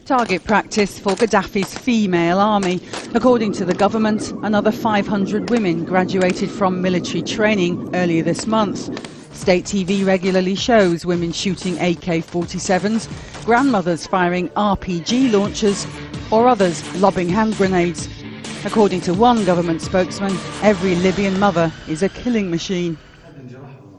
Target practice for Gaddafi's female army. According to the government, another 500 women graduated from military training earlier this month. State TV regularly shows women shooting AK-47s, grandmothers firing RPG launchers, or others lobbing hand grenades. According to one government spokesman, every Libyan mother is a killing machine.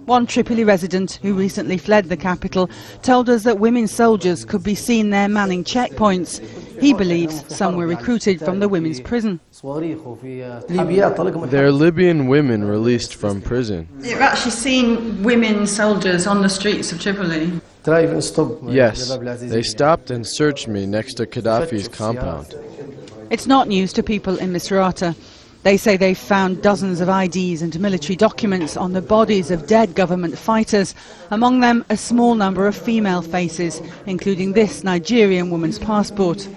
One Tripoli resident who recently fled the capital told us that women soldiers could be seen there manning checkpoints. He believes some were recruited from the women's prison. They're Libyan women released from prison. You've actually seen women soldiers on the streets of Tripoli? Yes, they stopped and searched me next to Gaddafi's compound. It's not news to people in Misrata. They say they've found dozens of IDs and military documents on the bodies of dead government fighters, among them a small number of female faces, including this Nigerian woman's passport.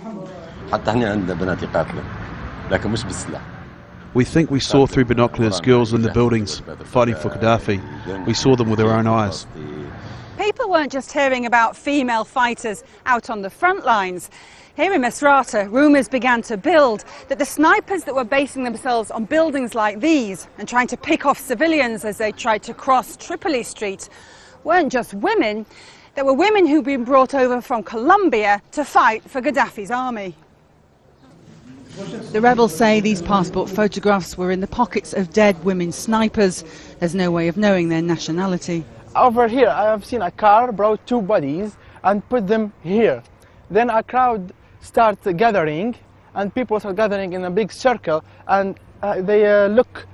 We think we saw through binoculars girls in the buildings fighting for Gaddafi. We saw them with our own eyes. People weren't just hearing about female fighters out on the front lines. Here in Misrata, rumours began to build that the snipers that were basing themselves on buildings like these and trying to pick off civilians as they tried to cross Tripoli Street weren't just women. There were women who'd been brought over from Colombia to fight for Gaddafi's army. The rebels say these passport photographs were in the pockets of dead women snipers. There's no way of knowing their nationality. Over here, I have seen a car brought two bodies and put them here. Then a crowd starts gathering, and people start gathering in a big circle, and they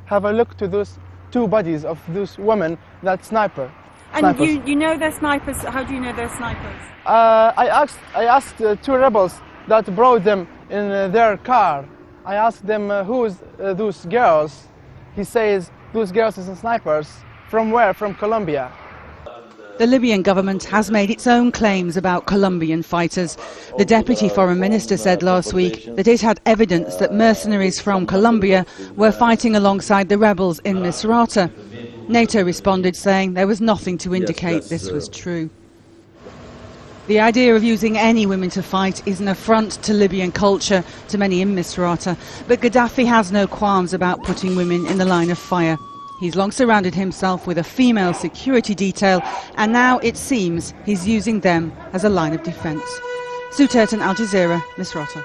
have a look to those two bodies of those women, that snipers. And you know they're snipers? How do you know they're snipers? I asked two rebels that brought them in their car. I asked them who's those girls. He says those girls are snipers. From where? From Colombia. The Libyan government has made its own claims about Colombian fighters. The Deputy Foreign Minister said last week that it had evidence that mercenaries from Colombia were fighting alongside the rebels in Misrata. NATO responded saying there was nothing to indicate this was true. The idea of using any women to fight is an affront to Libyan culture, to many in Misrata, but Gaddafi has no qualms about putting women in the line of fire. He's long surrounded himself with a female security detail, and now it seems he's using them as a line of defence. Sue Turton, Al Jazeera, Misrata.